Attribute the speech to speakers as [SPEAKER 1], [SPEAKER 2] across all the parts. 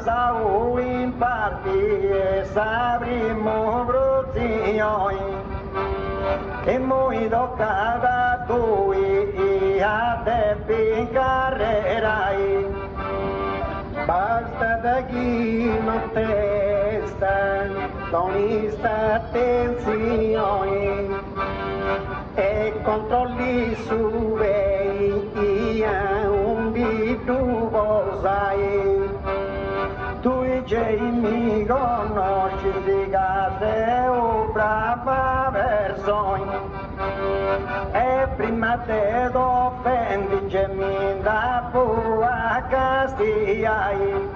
[SPEAKER 1] sau in parti sapremo bruzioi e moi toccata tu a te pincarrerai basta da chi non testa donista attenzione e controlli su vei un bitu sai tu già mi conosci di casa o brava persona e prima te offendi che mi da pua castiai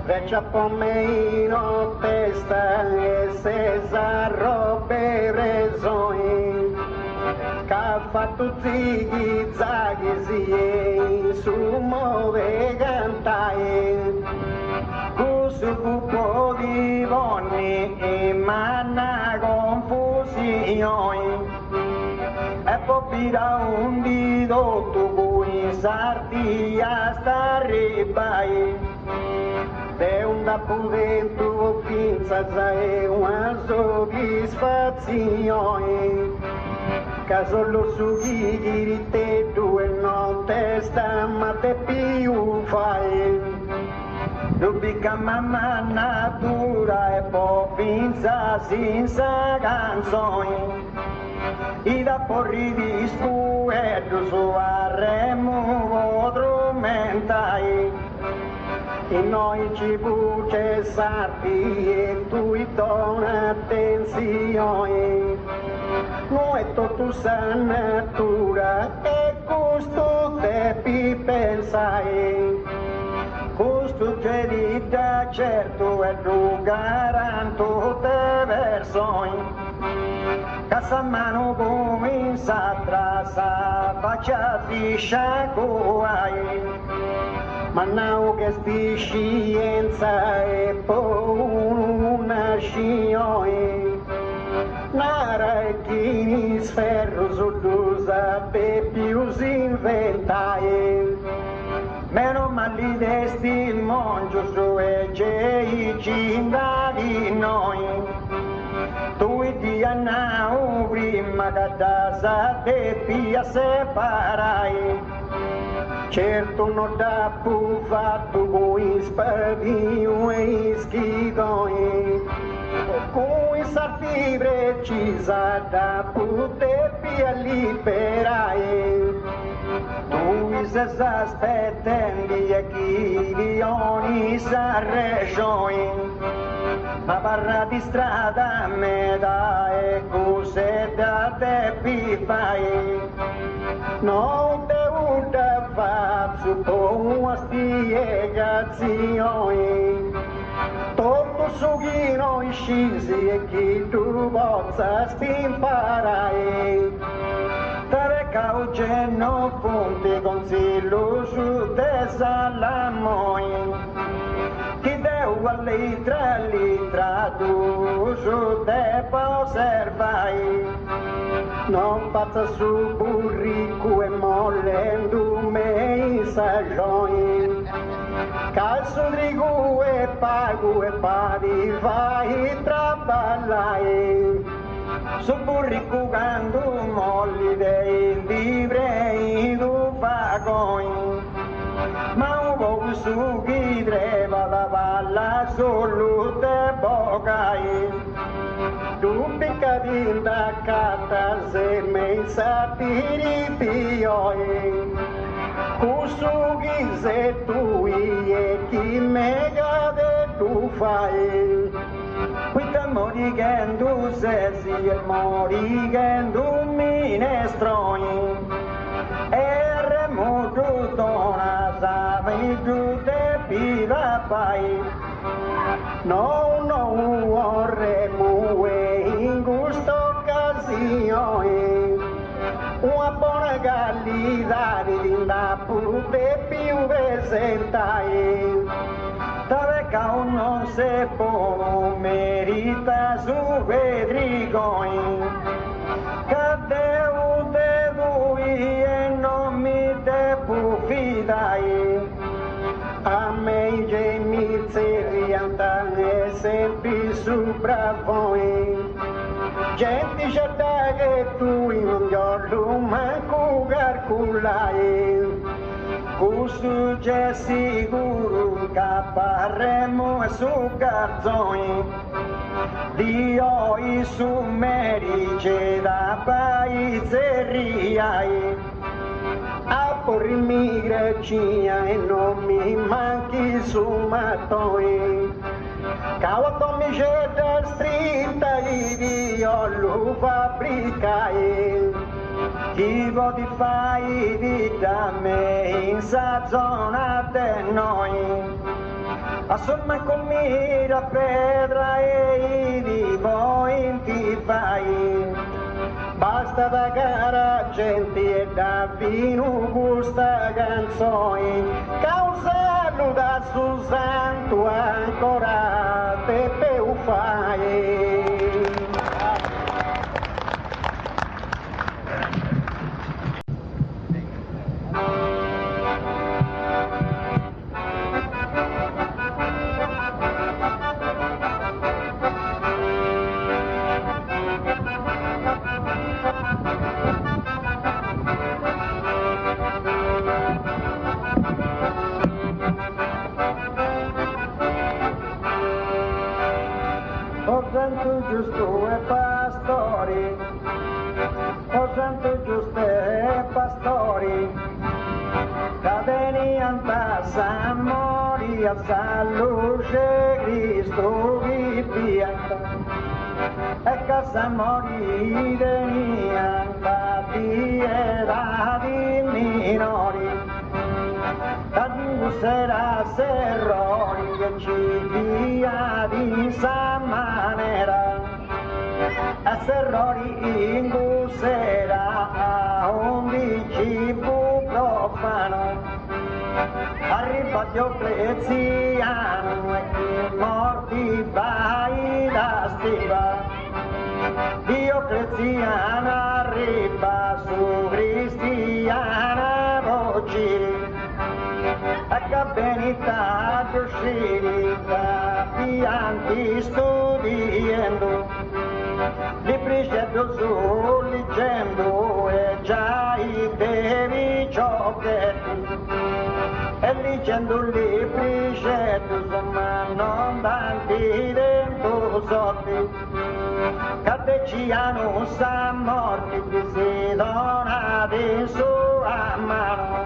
[SPEAKER 1] vecchia pomino testa e se robe presoi che ha fatto zighi zaghi su muove cantai su cupo di vonni e manna confusione e poi da un dito tu cui sarti a stare bai de un da pudento finza è una soddisfazione che solo su chi di te tu e non te sta ma te più fai Rubica mamma natura e poi finza senza canzoni e da porri di spuetto su arremo strumentai e noi ci buce sarti e tu i dona attenzione noi tutto sa natura e questo te pi pensai questo c'è di da certo e tu garanto te versoi casa mano comincia tra sa faccia fiscia coai ma now che sti scienza e poi una scioi nara e chi sferro sull'usa pe più si inventai meno mali desti mongio su e gei cinda di noi tu di annau prima che da sa te pia separai certo non da pu fatto coi spadio e schidoi coi sarti precisa da pu te pia liberai tu se aspettandi e chi di ogni sa regione ma parla di strada me da e cose da te fai non te uda faccio con una spiegazione tutto su chi noi scisi e chi tu possa imparai tare cauce non fonte consiglio su te salamoi chi deu a litra tu su te osservai non pazza su burrico e mollendo me sagioni calzo drigo e pago e padi vai traballai su burrico quando molli dei livrei du vagoni ma un po' su chi treva la palla solo te bocai tu picca di da carta se me satiri pioi su chi se tu e chi mega de tu fai qui morigendo se si è morigendo minestroni e remoto dona savi tu te pida pai no vorremmo in questa occasione una buona qualità di da pure più presentai dove cau non se può merita su vedrigoi che devo te lui e non mi te può fidai a me i gemi bravoi, gente certa che tu non giorno manco calcolai, questo c'è sicuro che parremo su garzoni, Dio i summeri da paizzeria. A pormi Grecia e non mi manchi su mattoni, cavato mi c'è da strinta io lo fabbricai, chi vuoi fai di da me in sa zona de noi, a somma con mira pedra e di voi ti fai. Basta da cara gente e da vino questa canzone, causarlo da su santo ancora te peu fai. Giusto e pastori, o santo giusto e pastori, cadenian passa mori a sa luce Cristo vivianta, e casa mori venian fatti era di minori, sarà serrori che ci dia di sa manera, a serrori in busera a un cibo profano, arriva Diocleziano e chi morti vai da stiva, Diocleziano arriva su cristiana voce, a benità d'uscita pianti studiando, li precedo su leggendo e già i bevi ciocchetti, e leggendo li precedo ma non tanti dentro sotti, cateciano sa morti che si donati su a mano,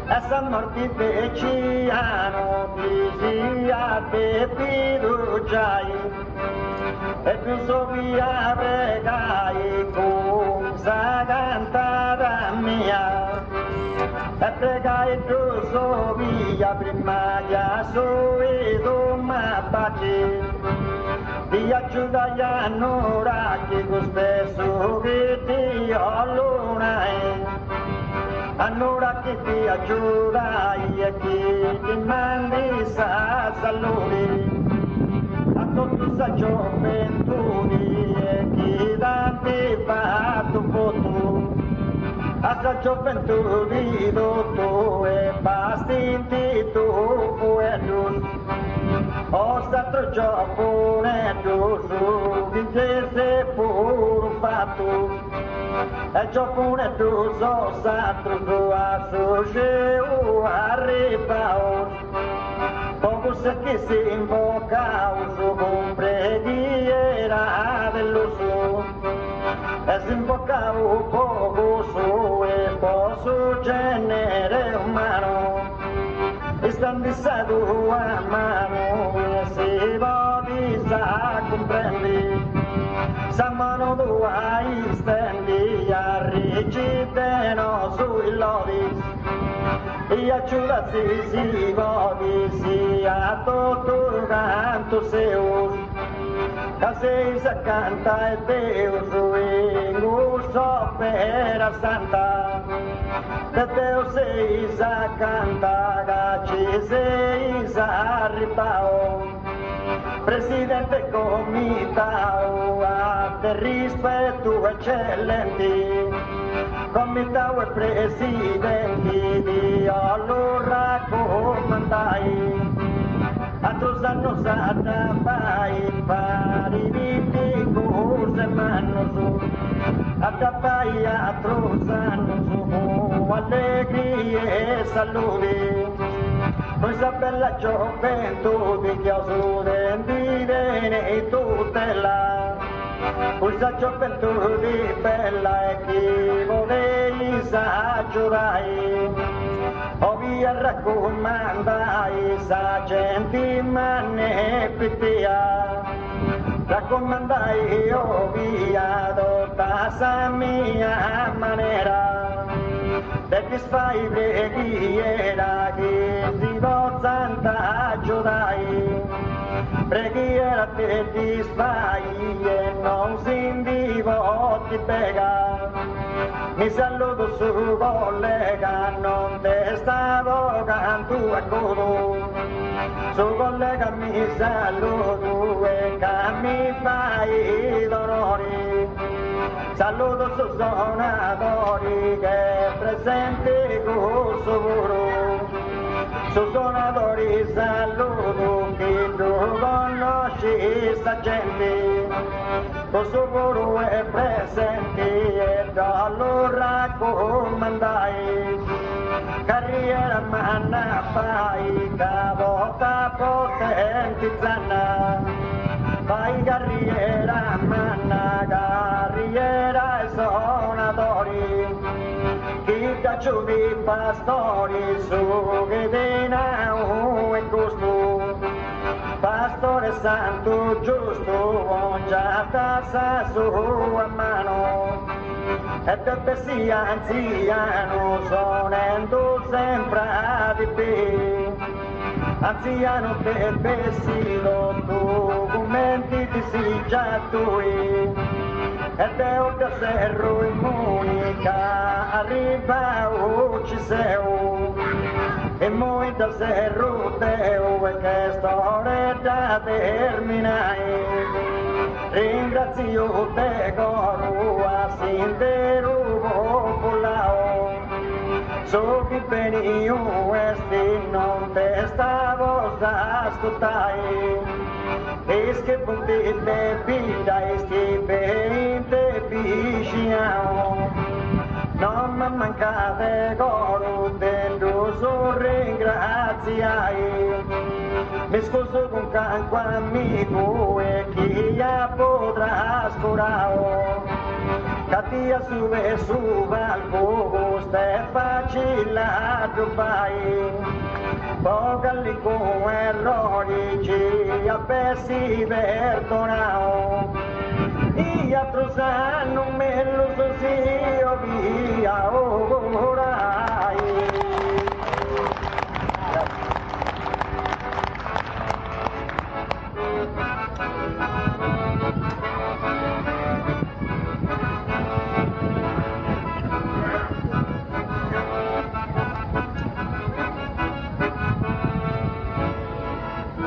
[SPEAKER 1] e sa morti deciano che sia te fiduciai, e tu so via pregai con sa cantata mia, e pregai tu so via prima ya su e tu ma baci, ti aiuta ya nora che tu spesso che ti allunai, allora che ti aiutai e che ti mandi sa salute, a tutti sa gioventù e chi tanti fatto foto, a sa gioventù di tutto e bastinti tu fuetus, o stato giovane su di te se pur fatto, e giovane tu so stato tu a su arrivao, poco se che si invoca uso con preghiera dell'uso, e si invoca un poco su e posso genere umano, e stando stato a mano e si vodi sa comprendi, sa mano tua stendi a recitano sui lodi, e aiuta si vodi sia tutto canto seus, che sei sa canta e Deus in gusto per santa, che Deus sei sa canta, che ci sei sa ripao, presidente comitao a te rispetto eccellenti, comitao e presidenti di allora comandai, a altros anos atapai pari di cose manno atapai altros anos allegrie e salute questa bella gioventù che ho su dentire e tutela questa gioventù di bella e chi volevi esagerai o via raccomandai sa gente manne pittia raccomandai io via tutta sa mia maniera per disfai preghiera che ti do santa aiutai preghiera te disfai e non si vivo ti pega mi saluto su collega non te stavo canto a coro su collega mi saluto e che mi fai d'onori saluto su suonatori che presenti con sicuro su suonatori saluto chi tu conosci sta gente con sicuro è presenti e da lo raccomandai carriera manna fai cavota potenti zanna fai carriera manna carriera e suonatori chi cacciuti pastori su che denaro e costo pastore santo giusto già tassa su a mano e te sia anziano sonendo sempre di te anziano te vestito documenti ti si già tui e te o te serro immunica arriva o ci sei e moi da serro teo e che storia da terminai ringrazio te coro a sintero popolao so che veni questi non te stavo a ascoltare e che punti te pida e che ben te vicino non mi mancate coro dentro so ringraziai mi scuso con canco amico e chi ya potrà scurare cattia su e su al poco è facile a trovare poca lì con errori ci appessi perdonao gli altri sanno me lo so se io via orai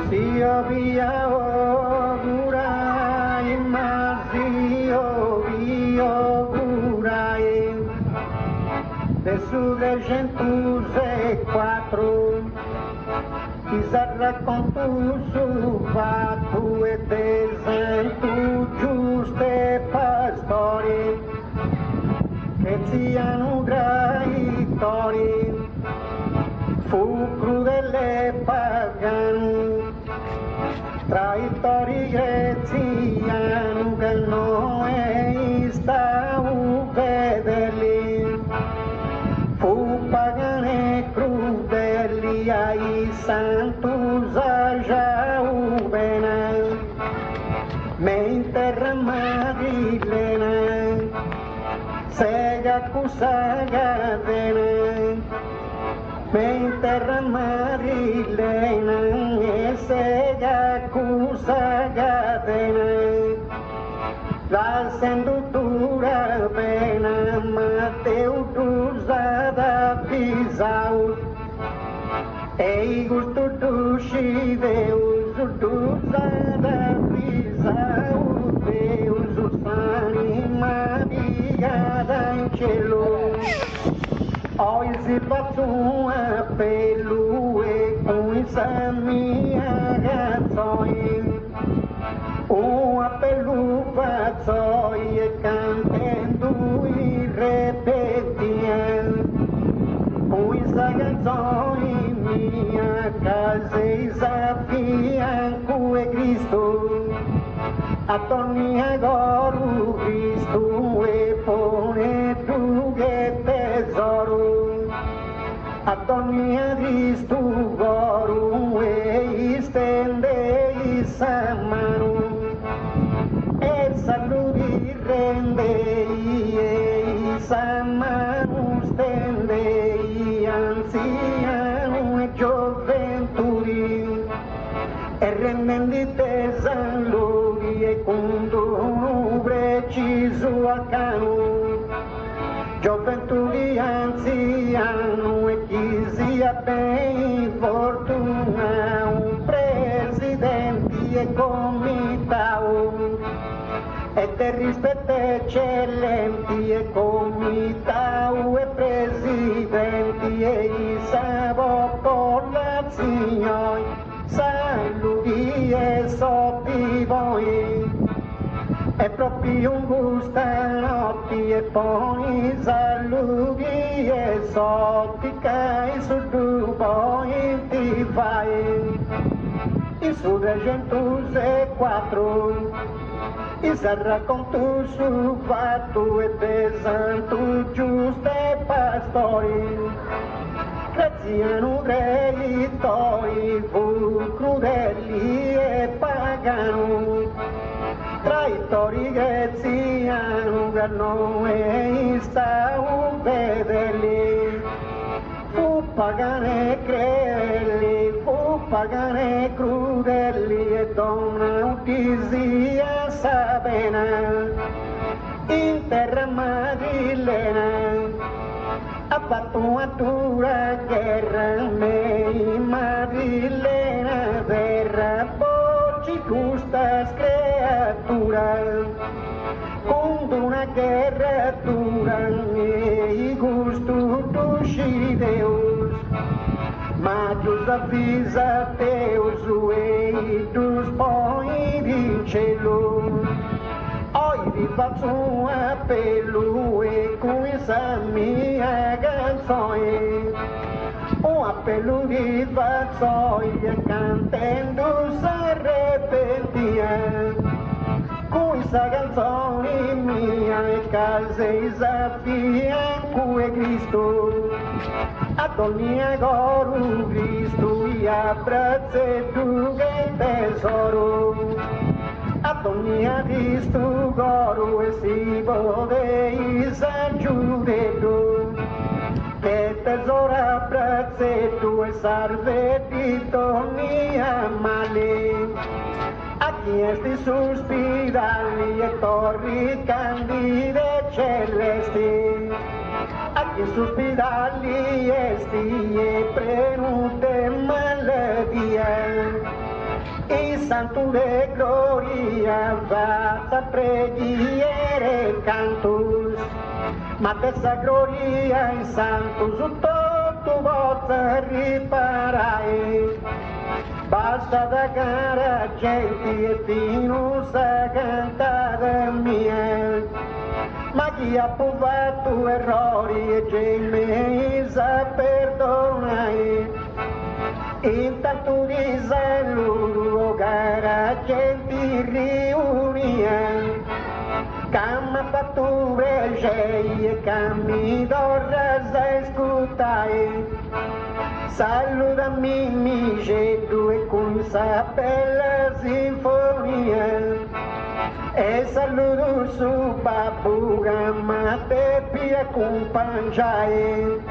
[SPEAKER 1] sia via orai ma io orai desde 104 Isa racconto su fatto e esempio giuste pastori che siano graitori fu crudele pagani traitori greziani che noi stavo vederli fu pagane crudeli ai santos ajau bene mentre Marilena sega cusaga bene mentre Marilena sega cusaga bene la sendutura bene Mateu usada pisau ei gusto dushi Deus usada pisau Deus usani Maria d'Angelo Oggi faccio un appello e con questa mia noi, un appello faccio e cantando i repetien, questa canzone mia casa fianco e Cristo, a torni agora Cristo e pone tu che tesoro, a torni a Cristo goro e stende i sa mano, e saluti rende e sa mano stende anziano e gioventù, e rendendite saludi e condono preciso a cano, gioventù di anziano e chi sia ben fortuna, un presidente e comitato, e te rispetto eccellenti e comitato e presidenti e i savo popolazioni, saluti e soppi voi, e proprio un gusto notti e poi saluti e soppi che su tu poi ti fai, in su 304 e se racconto su fatto e pesanto giusto e pastori, graziano creditori, fu crudeli e pagano, traitori graziano per noi sta vederli, fu pagane crudeli, fu pagane crudeli e donna uttisia sapena, in terra madrilena, ha fatto una dura guerra, me madrilena terra, porci questa creatura, contro una guerra dura, e gusto d'usci Deus, ma Deus avvisa Deus, e Deus poi in cielo, oi vi faccio un appello e questa mia canzone, un appello vi faccio e cantando s'arrepentia, questa canzone mia e casa fianco e Cristo, a torni agora Cristo e abbraccia tu che tesoro, a torni a Cristo goro e si vode s'aggiudeto, che tesoro abbraccia tu e salve ti torni a male, a chi esti sospirali e torri candide celesti, a chi sospirali esti e prenute maledie, e santo de gloria vata preghiere cantus, ma dessa gloria in santus tutto vostra riparai, basta da cara gente e fino sa cantata mia, ma chi ha provato errori e gemme sa perdonai, intanto di saluto cara gente riunia, camma fatto vegei e cammi d'orra sa scutai, salutami mice due con sa bella sinfonia, e saluto su babbu gamma te pia accompagnai,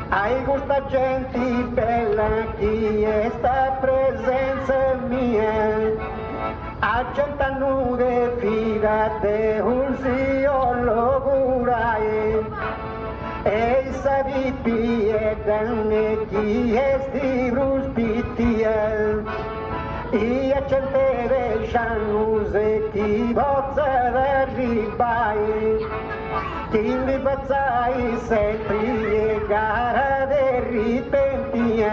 [SPEAKER 1] ai questa gente bella chi è sta presenza mia, a gente nude fida te un zio lo curai, e sabipi e danne chi è sti bruspitia, e a gente de janus e chi bozza da ribai, chi li bazzai sempre e gara de ripentia,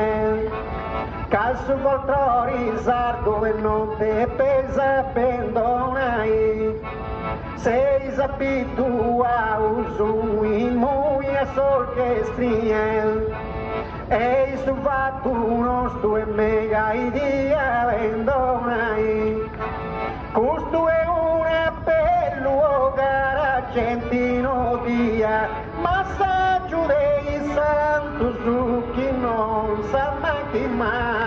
[SPEAKER 1] Calcio voltori sardo e non te pesa pendonai. Sei abituados muito a sol que estriel. Eis tu vatunos tu e mega idea pendonai. Custo è una per luogar argentino dia. Massaggio dei santos o que non sa mai.